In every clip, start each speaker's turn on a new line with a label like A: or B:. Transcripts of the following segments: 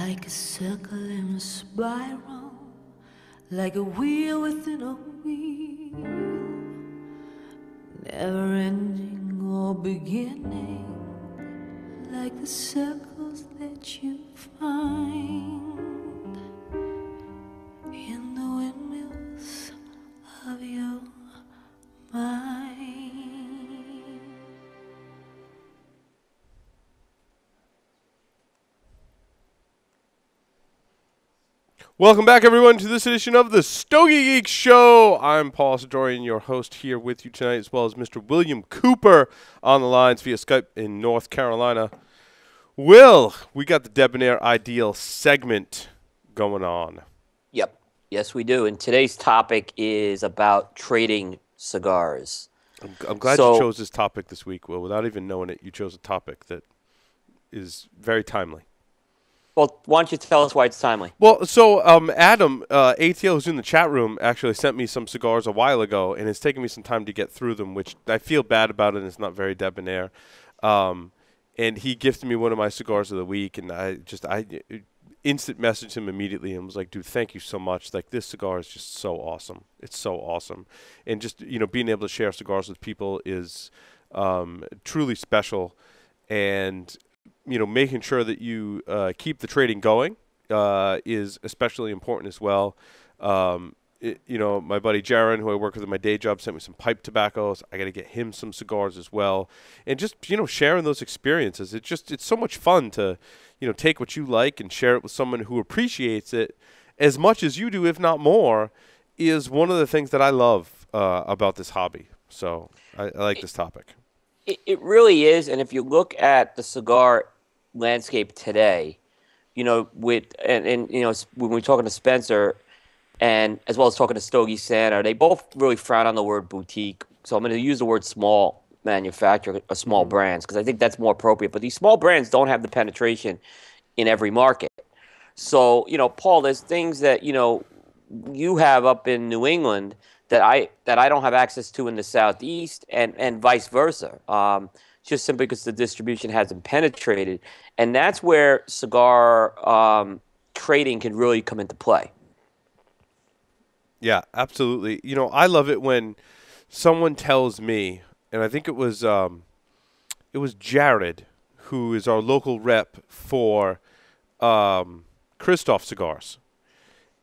A: like a circle in a spiral, like a wheel within a wheel, never ending or beginning, like the circles that you find in the windmills of your mind.
B: Welcome back, everyone, to this edition of the Stogie Geek Show. I'm Paul Sadorian, your host here with you tonight, as well as Mr. William Cooper on the lines via Skype in North Carolina. Will, we got the Debonaire Ideals segment going on.
C: Yep. Yes, we do. And today's topic is about trading cigars.
B: I'm glad you chose this topic this week, Will. Without even knowing it, you chose a topic that is very timely.
C: Well, why don't you tell us why it's timely?
B: Well, so Adam, ATL, who's in the chat room, actually sent me some cigars a while ago, and it's taken me some time to get through them, which I feel bad about it, and it's not very debonair. And he gifted me one of my cigars of the week, and I instant messaged him immediately and was like, dude, thank you so much. Like, this cigar is just so awesome. It's so awesome. And just, being able to share cigars with people is truly special. And making sure that you keep the trading going is especially important as well. My buddy Jaron, who I work with in my day job, sent me some pipe tobaccos. I got to get him some cigars as well. And just, sharing those experiences. It's so much fun to, take what you like and share it with someone who appreciates it as much as you do, if not more, is one of the things that I love about this hobby. So I like this topic.
C: It really is. And if you look at the cigar landscape today, when we're talking to Spencer and as well as talking to Stogie Santa, they both really frown on the word boutique. So I'm going to use the word small manufacturer or small brands because I think that's more appropriate. But these small brands don't have the penetration in every market. So, Paul, there's things that, you have up in New England that I don't have access to in the Southeast and vice versa. Just simply because the distribution hasn't penetrated. And that's where cigar trading can really come into play.
B: Yeah, absolutely. I love it when someone tells me, and I think it was Jared, who is our local rep for Christoph Cigars.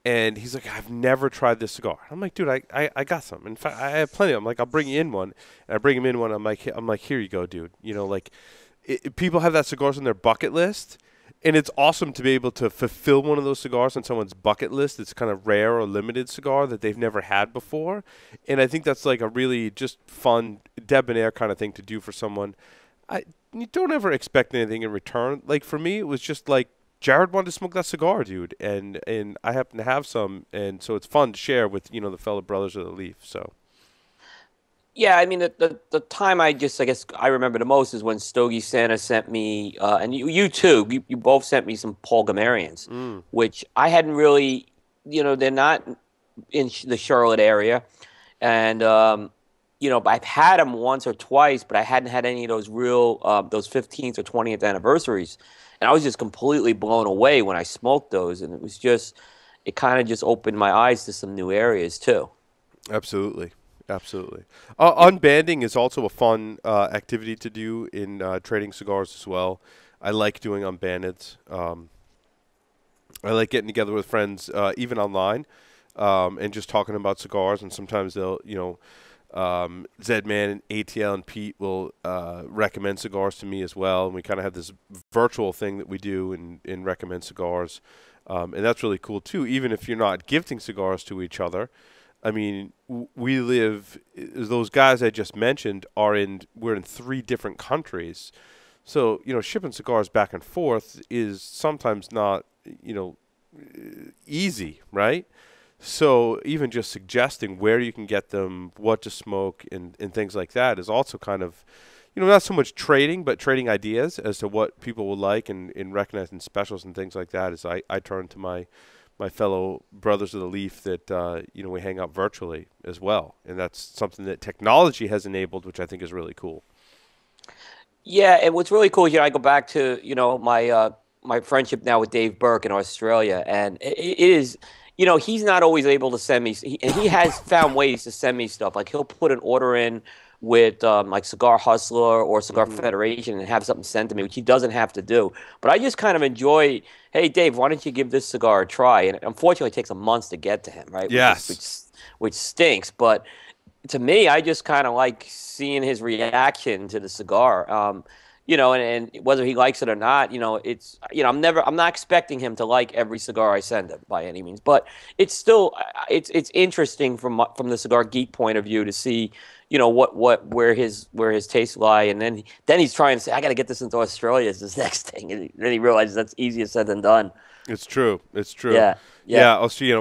B: And he's like, I've never tried this cigar. I'm like, dude, I got some. In fact, I have plenty of them. I'm like, I'll bring you in one. And I bring him in one. I'm like, here you go, dude. People have that cigars on their bucket list. And it's awesome to be able to fulfill one of those cigars on someone's bucket list. It's kind of rare or limited cigar that they've never had before. And I think that's like a really just fun, debonair kind of thing to do for someone. You don't ever expect anything in return. Like, for me, it was just like, Jared wanted to smoke that cigar, dude, and I happen to have some, and so it's fun to share with, the fellow brothers of the Leaf, so.
C: Yeah, I mean, the time I guess I remember the most is when Stogie Santa sent me, and you too, you both sent me some Paul Gamarians, which I hadn't really, they're not in the Charlotte area, and, I've had them once or twice, but I hadn't had any of those real, those 15th or 20th anniversaries. And I was just completely blown away when I smoked those. And it kind of just opened my eyes to some new areas, too.
B: Absolutely. Absolutely. Unbanding is also a fun activity to do in trading cigars as well. I like doing unbandeds. I like getting together with friends, even online, and just talking about cigars. And sometimes they'll, Zedman and ATL and Pete will recommend cigars to me as well, and we kind of have this virtual thing that we do and recommend cigars, and that's really cool too. Even if you're not gifting cigars to each other, I mean, those guys I just mentioned we're in 3 different countries, so shipping cigars back and forth is sometimes not easy, right? So even just suggesting where you can get them, what to smoke, and things like that is also kind of, not so much trading, but trading ideas as to what people will like and recognizing specials and things like that as I turn to my fellow brothers of the Leaf that, we hang out virtually as well. And that's something that technology has enabled, which I think is really cool.
C: Yeah, and what's really cool here, I go back to, my my friendship now with Dave Burke in Australia, and it is, he's not always able to send me, and he has found ways to send me stuff. Like he'll put an order in with like Cigar Hustler or Cigar Federation and have something sent to me, which he doesn't have to do. But I just kind of enjoy. Hey, Dave, why don't you give this cigar a try? And unfortunately, it takes a month to get to him, right?
B: Yes.
C: Which stinks, but to me, I just kind of like seeing his reaction to the cigar. And whether he likes it or not, it's, I'm not expecting him to like every cigar I send him by any means, but it's still, it's interesting from the cigar geek point of view to see, where his tastes lie, and then he's trying to say, I got to get this into Australia is this next thing, and then he realizes that's easier said than done.
B: It's true.
C: Yeah.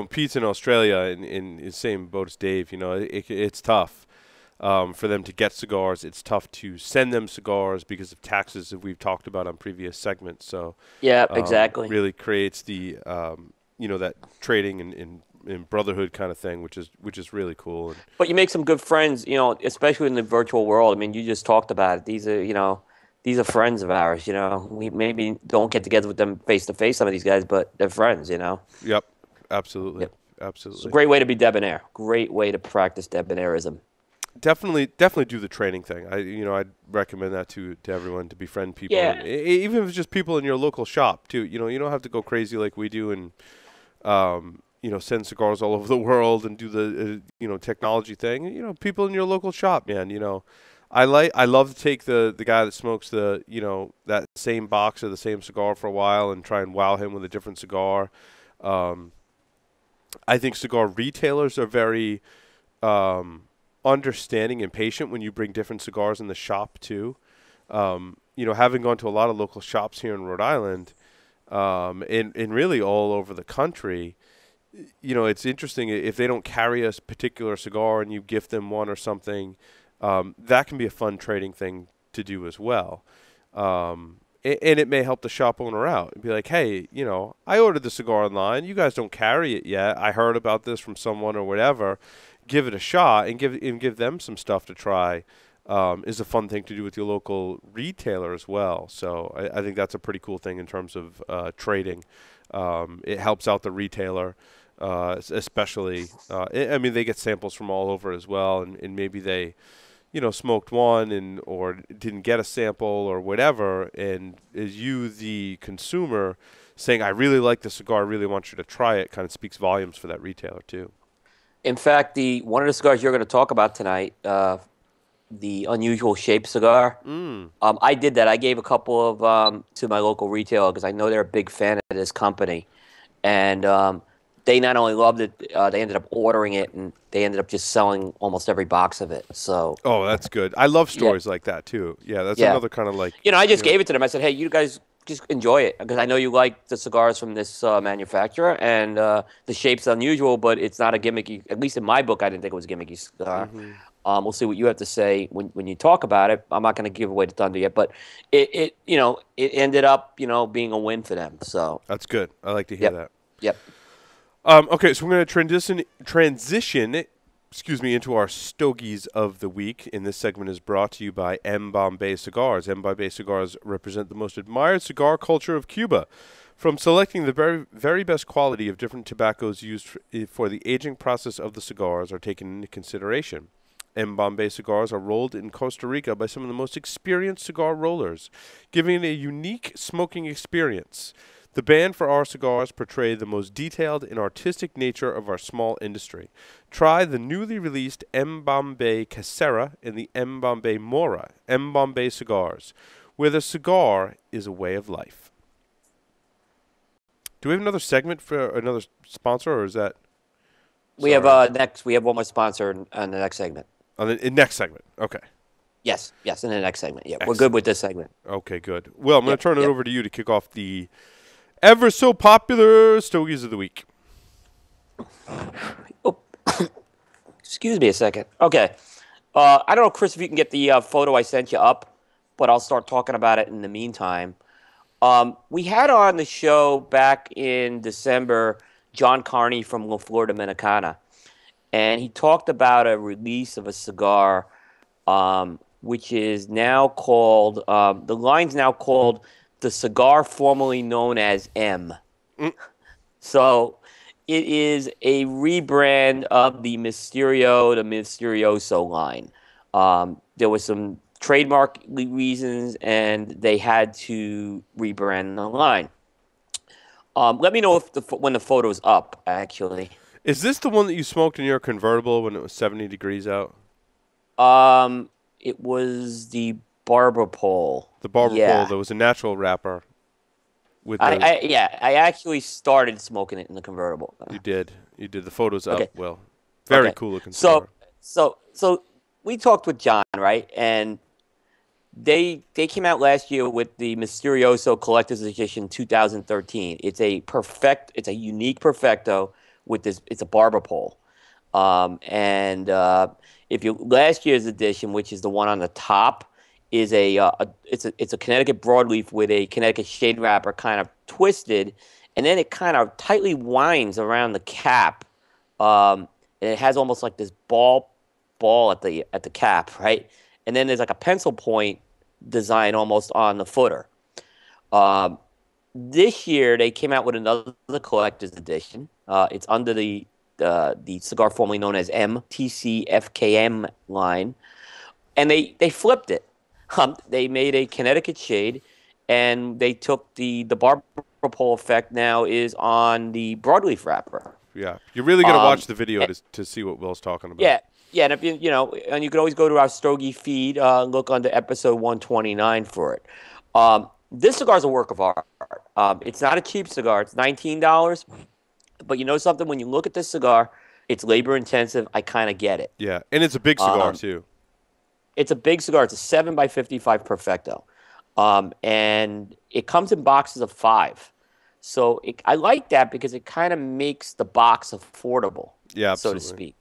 B: Pete's in Australia in the same boat as Dave. It's tough for them to get cigars. It's tough to send them cigars because of taxes that we've talked about on previous segments. So
C: yeah, exactly.
B: Really creates the that trading and brotherhood kind of thing, which is really cool.
C: But you make some good friends, especially in the virtual world. I mean, you just talked about it. These are friends of ours, We maybe don't get together with them face to face, some of these guys, but they're friends,
B: Yep, absolutely.
C: Yep.
B: Absolutely.
C: It's a great way to be debonair. Great way to practice debonairism.
B: Definitely do the training thing. I'd recommend that to everyone, to befriend people.
C: Yeah.
B: Even if it's just people in your local shop too. You don't have to go crazy like we do and send cigars all over the world and do the technology thing. People in your local shop, man. I love to take the guy that smokes that same box or the same cigar for a while and try and wow him with a different cigar. I think cigar retailers are very understanding and patient when you bring different cigars in the shop too. Having gone to a lot of local shops here in Rhode Island, and really all over the country, it's interesting if they don't carry a particular cigar and you gift them one or something. That can be a fun trading thing to do as well. And it may help the shop owner out and be like, hey, I ordered the cigar online. You guys don't carry it yet. I heard about this from someone or whatever. Give it a shot and give them some stuff to try. Is a fun thing to do with your local retailer as well. So I think that's a pretty cool thing in terms of trading. It helps out the retailer, especially. They get samples from all over as well, and maybe they smoked one or didn't get a sample or whatever, and is you, the consumer, saying, I really like the cigar, I really want you to try it, kind of speaks volumes for that retailer too.
C: In fact, one of the cigars you're going to talk about tonight, the Unusual Shape cigar, I did that. I gave a couple of to my local retailer because I know they're a big fan of this company, and they not only loved it, they ended up ordering it, and they ended up just selling almost every box of it. So,
B: that's good. I love stories like that too. Yeah, that's another kind of like.
C: I just gave it to them. I said, hey, you guys just enjoy it because I know you like the cigars from this manufacturer, and the shape's unusual, but it's not a gimmicky. At least in my book, I didn't think it was a gimmicky cigar. We'll see what you have to say when you talk about it. I'm not going to give away the thunder yet, but it ended up being a win for them. So
B: that's good. I like to hear that.
C: Yep.
B: Okay, so we're going to transition, into our Stogies of the week. And this segment is brought to you by M. Bombay Cigars. M. Bombay Cigars represent the most admired cigar culture of Cuba. From selecting the very, very best quality of different tobaccos used for the aging process of the cigars are taken into consideration. M. Bombay cigars are rolled in Costa Rica by some of the most experienced cigar rollers, giving it a unique smoking experience. The band for our cigars portray the most detailed and artistic nature of our small industry. Try the newly released M. Bombay Casera and the M. Bombay Mora, M. Bombay cigars, where the cigar is a way of life. Do we have another segment for another sponsor, or is that?
C: We have next. We have one more sponsor on the next segment.
B: On the next segment, okay.
C: Yes, in the next segment. Yeah,
B: Excellent.
C: We're good with this segment.
B: Okay, good. Well, I'm going to turn it over to you to kick off the ever so popular Stogies of the week.
C: Oh, excuse me a second. Okay. I don't know, Chris, if you can get the photo I sent you up, but I'll start talking about it in the meantime. We had on the show back in December John Carney from La Flor Dominicana, and he talked about a release of a cigar which is now called, the line's now called the cigar formerly known as M. So it is a rebrand of the Misterioso line. There was some trademark reasons, and they had to rebrand the line. Let me know if when the photo's up, actually.
B: Is this the one that you smoked in your convertible when it was 70 degrees out?
C: It was the barber pole.
B: The barber
C: Yeah.
B: pole. There was a natural wrapper. With
C: I actually started smoking it in the convertible.
B: You did. You did. The photos
C: Okay.
B: up. Well, very
C: Okay.
B: cool looking cigar.
C: So we talked with John, right? And they came out last year with the Misterioso Collector's Edition 2013. It's a unique perfecto with this. It's a barber pole. If you last year's edition, which is the one on the top, is it's a Connecticut broadleaf with a Connecticut shade wrapper kind of twisted, and then it kind of tightly winds around the cap, and it has almost like this ball at the cap, right? And then there's like a pencil point design almost on the footer. This year they came out with another collector's edition. It's under the cigar formerly known as MTCFKM line, and they flipped it. They made a Connecticut shade, and they took the barber pole effect now is on the broadleaf wrapper.
B: Yeah, you're really gonna watch the video to see what Will's talking about.
C: Yeah, and if you and you can always go to our Stogie feed, look under episode 129 for it. This cigar is a work of art. It's not a cheap cigar. It's $19, but you know something? When you look at this cigar, it's labor intensive. I kind of get it.
B: Yeah, and it's a big cigar too.
C: It's a big cigar. It's a 7x55 Perfecto. And it comes in boxes of 5. So I like that because it kind of makes the box affordable, so to speak.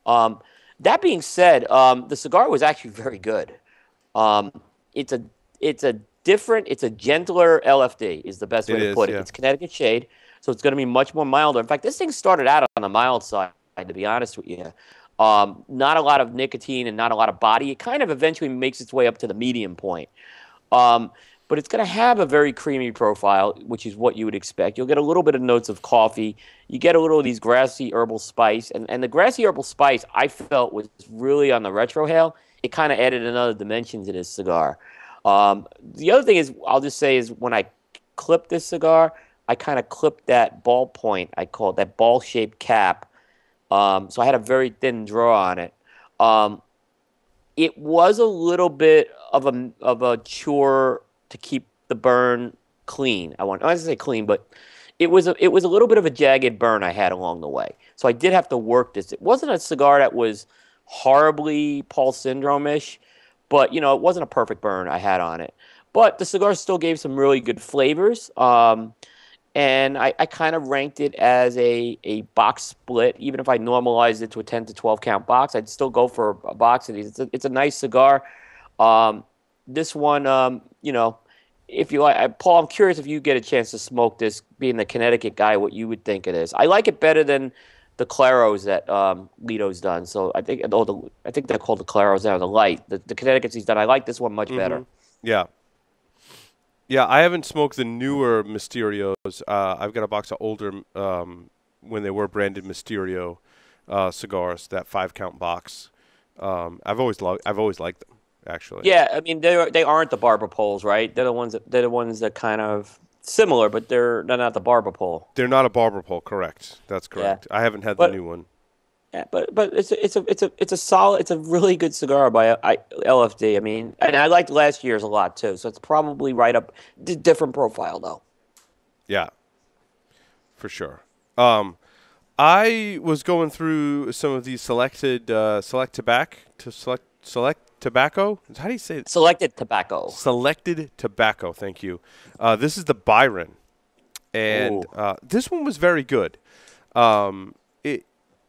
C: That being said, the cigar was actually very good. It's a gentler LFD is the best way to put it. It's Connecticut shade, so it's going to be much more milder. In fact, this thing started out on the mild side, to be honest with you. Not a lot of nicotine and not a lot of body. It kind of eventually makes its way up to the medium point. But it's going to have a very creamy profile, which is what you would expect. You'll get a little bit of notes of coffee. You get a little of these grassy herbal spice. And the grassy herbal spice, I felt, was really on the retrohale. It kind of added another dimension to this cigar. The other thing is, I'll just say, is when I clip this cigar, I kind of clipped that ball point. I call it that ball-shaped cap. So I had a very thin draw on it. It was a little bit of a chore to keep the burn clean. I want to say clean, but it was a little bit of a jagged burn I had along the way. So I did have to work this. It wasn't a cigar that was horribly Paul Syndrome-ish, but it wasn't a perfect burn I had on it. But the cigar still gave some really good flavors. And I kind of ranked it as a box split. Even if I normalized it to a 10 to 12 count box, I'd still go for a box of these. It's a nice cigar. This one, if you like, Paul, I'm curious if you get a chance to smoke this, being the Connecticut guy, what you would think it is. I like it better than the Claros that Lito's done. So I think they're called the Claros now, the light. The Connecticut's he's done. I like this one much better.
B: Yeah. Yeah, I haven't smoked the newer Mysterios. I've got a box of older, when they were branded Mysterio cigars, that 5-count box. I've always liked them, actually.
C: Yeah, I mean they aren't the barber poles, right? They're the ones that kind of similar, but they're not the barber pole.
B: They're not a barber pole, correct? That's correct. Yeah. I haven't had the new one.
C: Yeah, but it's a solid, it's a really good cigar by LFD. I mean, and I liked last year's a lot too. So it's probably right up, different profile though.
B: Yeah, for sure. I was going through some of these select tobacco. How do you say it?
C: Selected tobacco.
B: Selected tobacco. Thank you. This is the Byron, and this one was very good.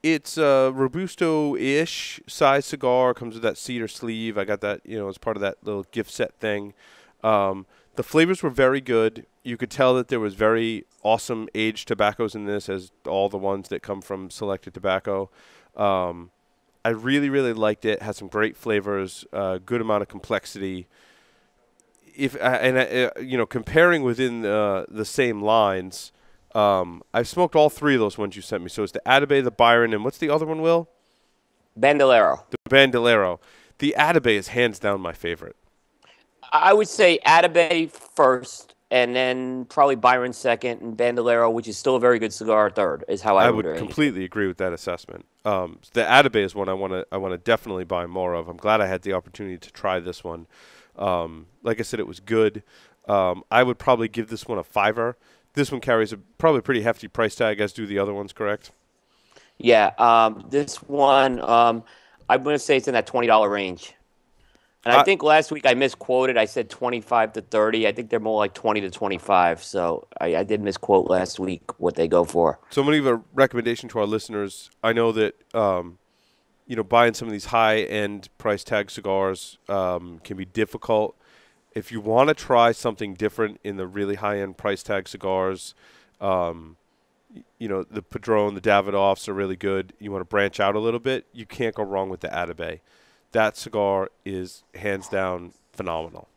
B: It's a Robusto-ish size cigar. Comes with that cedar sleeve. I got that, as part of that little gift set thing. The flavors were very good. You could tell that there was very awesome aged tobaccos in this, as all the ones that come from Selected Tobacco. I really, really liked it. Had some great flavors, good amount of complexity. comparing within the same lines, I've smoked all three of those ones you sent me. So it's the Atabey, the Byron, and what's the other one, Will?
C: Bandolero.
B: The Bandolero. The Atabey is hands down my favorite.
C: I would say Atabey first, and then probably Byron second, and Bandolero, which is still a very good cigar, third. Is how I
B: would completely agree with that assessment. The Atabey is one I want to definitely buy more of. I'm glad I had the opportunity to try this one. Like I said, it was good. I would probably give this one a $5. This one carries probably pretty hefty price tag, as do the other ones, correct?
C: Yeah. This one, I'm going to say it's in that $20 range. And I think last week I misquoted. I said 25 to 30. I think they're more like 20 to 25. So I did misquote last week what they go for.
B: So I'm going to give a recommendation to our listeners. I know that buying some of these high-end price tag cigars can be difficult. If you want to try something different in the really high-end price tag cigars, the Padron, the Davidoffs are really good. You want to branch out a little bit, you can't go wrong with the Atabey. That cigar is hands down phenomenal.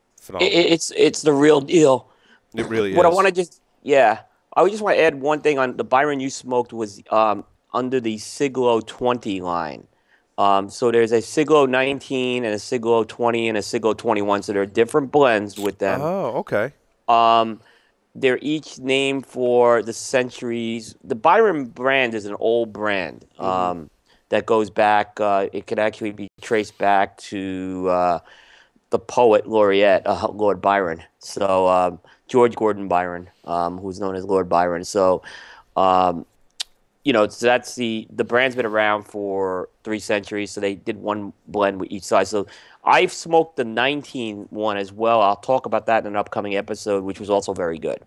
C: It's the real deal.
B: It really is.
C: I want to I would just want to add one thing on the Byron you smoked was under the Siglo 20 line. So there's a Siglo 19 and a Siglo 20 and a Siglo 21. So there are different blends with them.
B: Oh, okay.
C: They're each named for the centuries. The Byron brand is an old brand. That goes back, it could actually be traced back to the poet laureate, Lord Byron. So George Gordon Byron, who's known as Lord Byron. So, so that's the brand's been around for 3 centuries. So they did one blend with each side. So I've smoked the 19 one as well. I'll talk about that in an upcoming episode, which was also very good.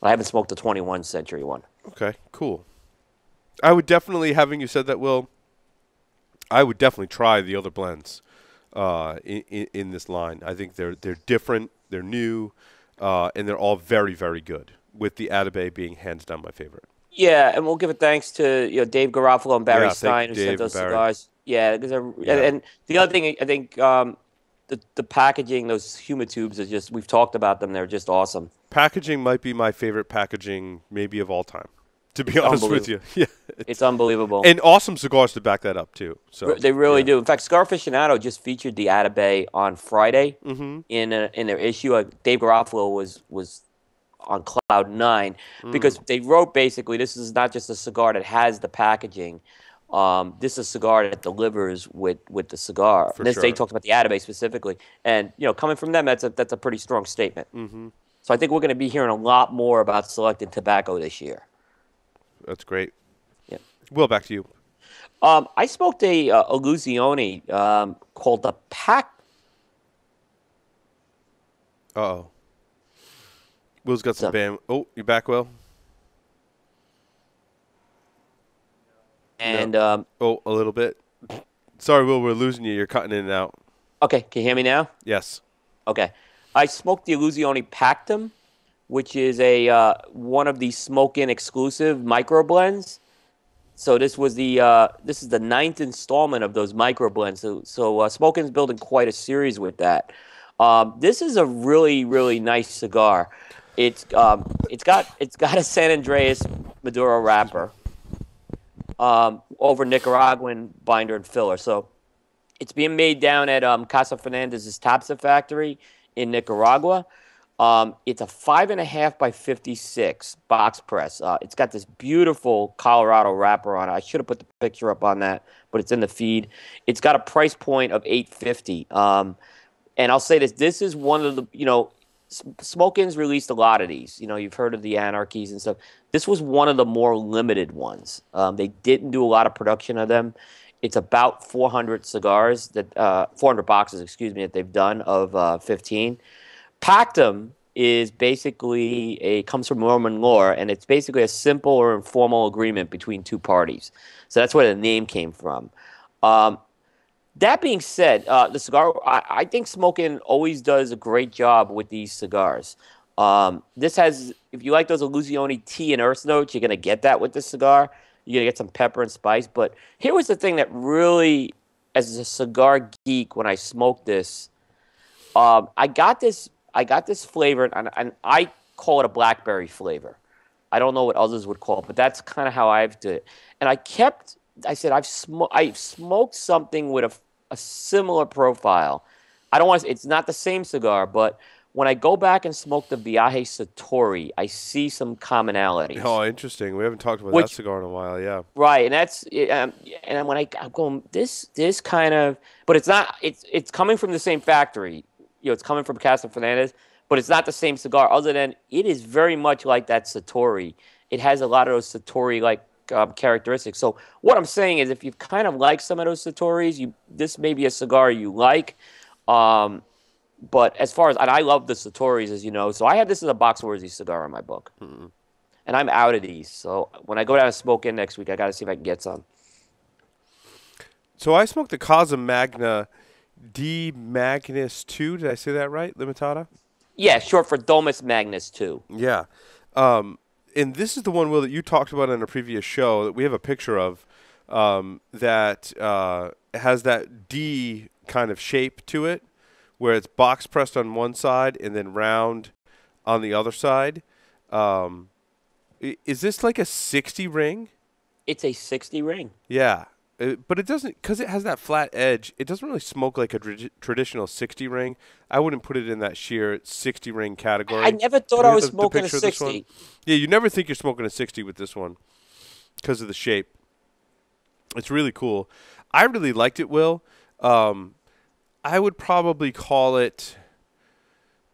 C: I haven't smoked the 21 century one.
B: Okay, cool. I would definitely, having you said that, Will, I would definitely try the other blends in this line. I think they're different, they're new, and they're all very, very good, with the Atabey being hands down my favorite.
C: Yeah, and we'll give it thanks to Dave Garofalo and Barry Stein who sent those cigars. Yeah, and the other thing, I think the packaging, those humitubes are just, we've talked about them, they're just awesome.
B: Packaging might be my favorite packaging maybe of all time, to be honest with you. Yeah,
C: it's unbelievable.
B: And awesome cigars to back that up, too. So
C: they really do. In fact, Cigar Aficionado just featured the Atabey on Friday in their issue. Dave Garofalo was on cloud 9 because they wrote basically, this is not just a cigar that has the packaging. This is a cigar that delivers with the cigar. They talked about the Atabey specifically. And, coming from them, that's a pretty strong statement. So I think we're going to be hearing a lot more about selected tobacco this year.
B: That's great.
C: Yeah.
B: Will, back to you.
C: I smoked a Illusione called the Pack.
B: Uh-oh. Will's got some bam. Oh, you back, Will?
C: And
B: no. A little bit. Sorry, Will, we're losing you. You're cutting in and out.
C: Okay, can you hear me now?
B: Yes.
C: Okay. I smoked the Illusione Pactum, which is one of the smoke-in exclusive micro blends. So this is the 9th installment of those micro blends. So Smoke-In's building quite a series with that. This is a really, really nice cigar. It's got a San Andreas Maduro wrapper over Nicaraguan binder and filler. So it's being made down at Casa Fernandez's Tapsa factory in Nicaragua. It's a 5.5 by 56 box press. It's got this beautiful Colorado wrapper on it. I should have put the picture up on that, but it's in the feed. It's got a price point of $8.50. And I'll say this: this is one of the Smoke-In's released a lot of these. You've heard of the Anarchies and stuff. This was one of the more limited ones. They didn't do a lot of production of them. It's about 400 cigars 400 boxes, that they've done of 15. Pactum is basically comes from Roman lore, and it's basically a simple or informal agreement between two parties. So that's where the name came from. That being said, the cigar, I think Smoke-In always does a great job with these cigars. This has, if you like those Illusione tea and earth notes, you're going to get that with this cigar. You're going to get some pepper and spice. But here was the thing that really, as a cigar geek, when I smoked this, I got this I got this flavor, and I call it a blackberry flavor. I don't know what others would call it, but that's kind of how I've did it. And I said I've smoked something with a similar profile. I don't want to. It's not the same cigar, but when I go back and smoke the Viaje Satori, I see some commonalities.
B: Oh, interesting. We haven't talked about that cigar in a while. Yeah.
C: Right, and that's and when I'm going this kind of, but it's not. It's coming from the same factory. It's coming from Casa Fernandez, but it's not the same cigar. Other than it is very much like that Satori. It has a lot of those Satori like characteristics. So what I'm saying is, if you kind of like some of those Satoris, this may be a cigar you like. But as far as, and I love the Satoris, as you know, so I have this as a box-worthy cigar in my book. Mm-hmm. And I'm out of these. So when I go down and smoke in next week, I got to see if I can get some.
B: So I smoked the Casa Magna D Magnus 2. Did I say that right? Limitada?
C: Yeah, short for Domus Magnus 2.
B: Yeah. And this is the one, Will, that you talked about in a previous show that we have a picture of that has that D kind of shape to it, where it's box pressed on one side and then round on the other side. Is this like a 60 ring?
C: It's a 60 ring.
B: Yeah. But it doesn't, because it has that flat edge, it doesn't really smoke like a traditional 60 ring. I wouldn't put it in that sheer 60 ring category.
C: I never thought I was smoking a 60.
B: Yeah, you never think you're smoking a 60 with this one because of the shape. It's really cool. I really liked it, Will. I would probably call it,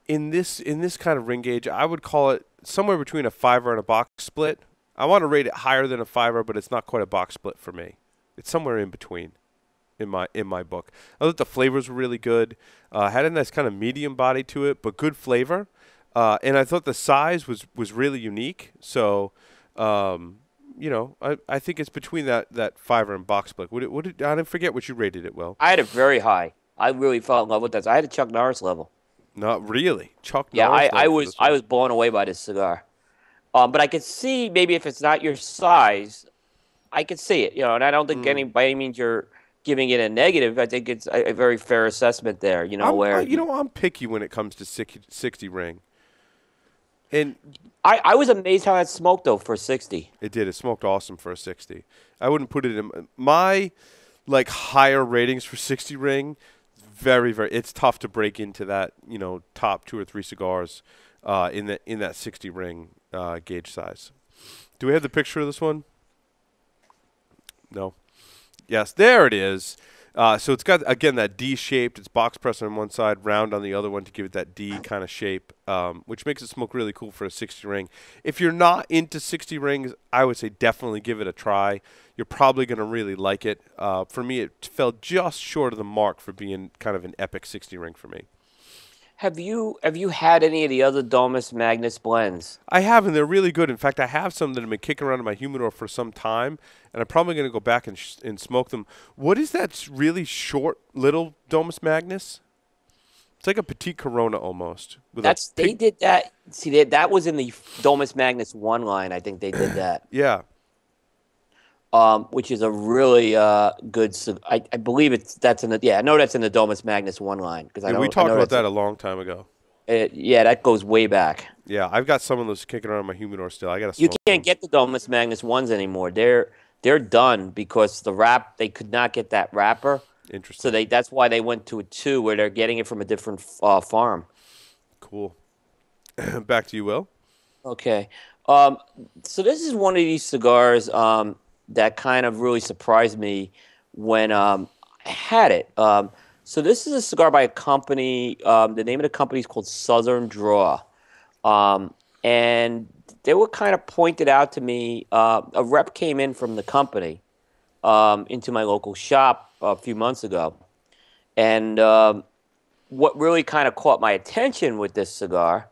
B: in this kind of ring gauge, I would call it somewhere between a 5er and a box split. I want to rate it higher than a 5er, but it's not quite a box split for me. It's somewhere in between in my book. I thought the flavors were really good. Had a nice kind of medium body to it, but good flavor. And I thought the size was really unique. So, I think it's between that 5er and box split. I didn't forget what you rated it, Will.
C: I had it very high. I really fell in love with that. I had a Chuck Norris level.
B: Not really. Chuck
C: Norris
B: level.
C: Yeah, I was blown away by this cigar. But I could see, maybe if it's not your size, I could see it, and I don't think by any means you're giving it a negative. I think it's a very fair assessment there,
B: I'm picky when it comes to 60 ring. And
C: I was amazed how that smoked, though, for 60.
B: It did. It smoked awesome for a 60. I wouldn't put it in my, higher ratings for 60 ring. Very, very, it's tough to break into that, top 2 or 3 cigars in that 60 ring gauge size. Do we have the picture of this one? No. Yes, there it is. So it's got, again, that D-shaped. It's box pressed on one side, round on the other one to give it that D kind of shape, which makes it smoke really cool for a 60 ring. If you're not into 60 rings, I would say definitely give it a try. You're probably going to really like it. For me, it fell just short of the mark for being kind of an epic 60 ring for me.
C: Have you had any of the other Domus Magnus blends?
B: I have, and they're really good. In fact, I have some that have been kicking around in my humidor for some time, and I'm probably going to go back and smoke them. What is that really short little Domus Magnus? It's like a petite Corona almost.
C: They did that. See, that was in the Domus Magnus 1 line. I think they did that.
B: Yeah.
C: Which is a really good. I believe that's in the. Yeah, I know that's in the Domus Magnus 1 line
B: we talked about that a long time ago.
C: Yeah, that goes way back.
B: Yeah, I've got some of those kicking around in my humidor still. I got to.
C: You can't get the Domus Magnus 1s anymore. They're done because they could not get that wrapper.
B: Interesting.
C: So that's why they went to a 2, where they're getting it from a different farm.
B: Cool. Back to you, Will.
C: Okay. So this is one of these cigars that kind of really surprised me when I had it. So this is a cigar by a company. The name of the company is called Southern Draw. And they were kind of pointed out to me. A rep came in from the company into my local shop a few months ago. And what really kind of caught my attention with this cigar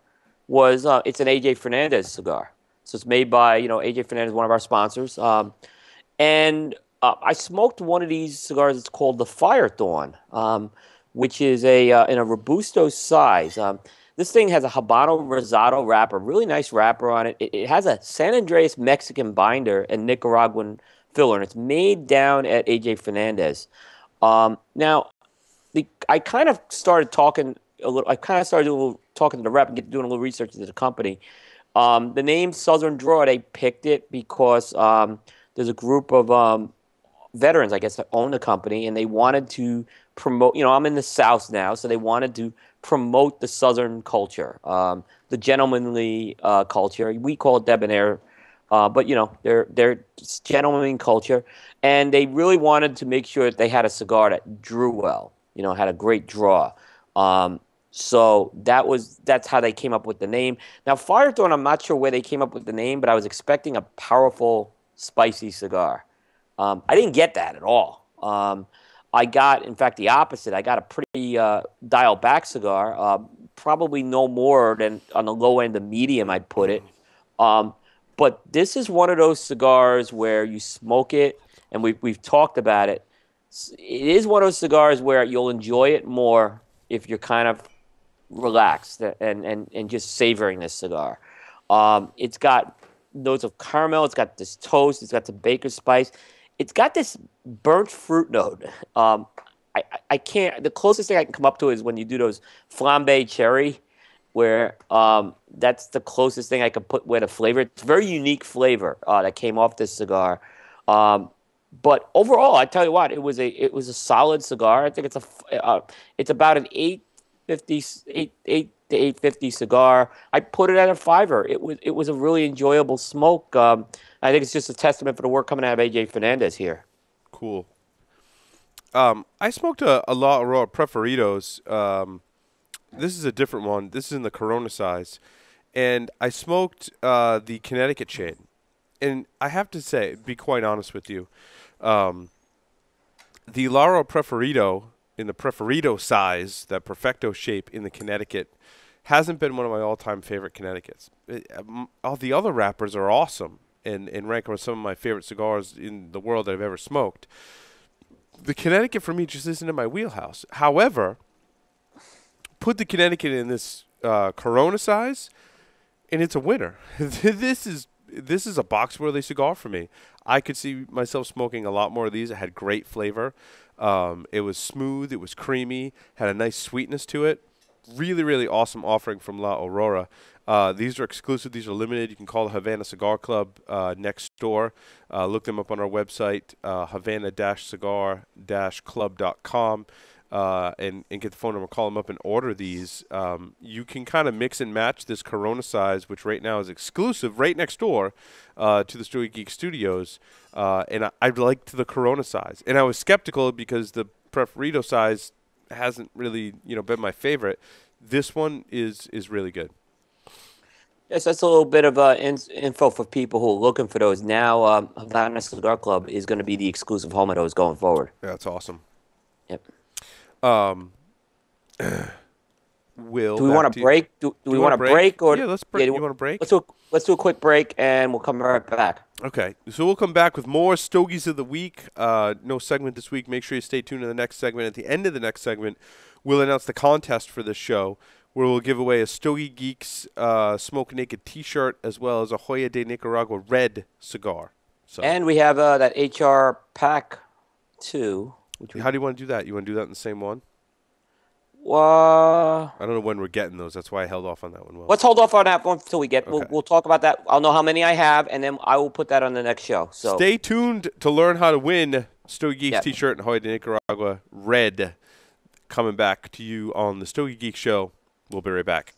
C: was it's an A.J. Fernandez cigar. So it's made by, A.J. Fernandez, one of our sponsors. And I smoked one of these cigars. It's called the Firethorn, which is in a Robusto size. This thing has a Habano Rosado wrapper, really nice wrapper on it. It has a San Andreas Mexican binder and Nicaraguan filler, and it's made down at A.J. Fernandez. Now, I kind of started talking a little. I kind of started talking to the rep and doing a little research into the company. The name Southern Draw, they picked it because there's a group of veterans, I guess, that own the company, and they wanted to promote. I'm in the South now, so they wanted to promote the Southern culture, the gentlemanly culture. We call it debonair, but they're gentlemanly culture, and they really wanted to make sure that they had a cigar that drew well. Had a great draw. So that's how they came up with the name. Now, Firethorn, I'm not sure where they came up with the name, but I was expecting a powerful, spicy cigar. I didn't get that at all. I got, in fact, the opposite. I got a pretty dialed back cigar, probably no more than on the low end of medium, I'd put it. But this is one of those cigars where you smoke it, and we've talked about it. It is one of those cigars where you'll enjoy it more if you're kind of relaxed and just savoring this cigar. It's got notes of caramel. It's got this toast. It's got some baker's spice. It's got this burnt fruit note. I can't. The closest thing I can come up to is when you do those flambe cherry, where that's the closest thing I could put with a flavor. It's a very unique flavor that came off this cigar. But overall, I tell you what, it was a solid cigar. I think it's about an 8 to 850 cigar. I put it at a $5. It was a really enjoyable smoke. I think it's just a testament for the work coming out of AJ Fernandez here.
B: Cool. I smoked a La Aurora Preferidos. This is a different one. This is in the Corona size. And I smoked the Connecticut shade. And I have to say, be quite honest with you, the La Aurora Preferido in the Preferido size, that Perfecto shape in the Connecticut, hasn't been one of my all-time favorite Connecticut's. All the other wrappers are awesome and rank with some of my favorite cigars in the world that I've ever smoked. The Connecticut, for me, just isn't in my wheelhouse. However, put the Connecticut in this Corona size, and it's a winner. This is a box-worthy cigar for me. I could see myself smoking a lot more of these. It had great flavor. It was smooth. It was creamy. Had a nice sweetness to it. Really, really awesome offering from La Aurora. These are exclusive. These are limited. You can call the Havana Cigar Club next door. Look them up on our website, havana-cigar-club.com. And get the phone number, call them up and order these. You can kind of mix and match this Corona size, which right now is exclusive right next door to the Stogie Geek Studios. And I liked the Corona size. And I was skeptical because the Preferido size hasn't really been my favorite. This one is really good.
C: Yes, that's a little bit of info for people who are looking for those. Now, Havana Cigar Club is going to be the exclusive home of those going forward.
B: Yeah, that's awesome.
C: Yep.
B: Will,
C: do we want to break? Do we want to break? Or
B: yeah, let's break. You want to break?
C: Let's do a quick break, and we'll come right back.
B: Okay, so we'll come back with more Stogies of the week. No segment this week. Make sure you stay tuned to the next segment. At the end of the next segment, we'll announce the contest for this show, where we'll give away a Stogie Geeks Smoke Naked T-shirt as well as a Joya de Nicaragua red cigar. So,
C: and we have that HR pack too.
B: How do you want to do that? You want to do that in the same one?
C: I
B: don't know when we're getting those. That's why I held off on that one. Will.
C: Let's hold off on that one until we get.
B: Okay.
C: We'll talk about that. I'll know how many I have, and then I will put that on the next show. So
B: stay tuned to learn how to win Stogie Geeks T-shirt and Joya de Nicaragua red. Coming back to you on the Stogie Geek Show. We'll be right back.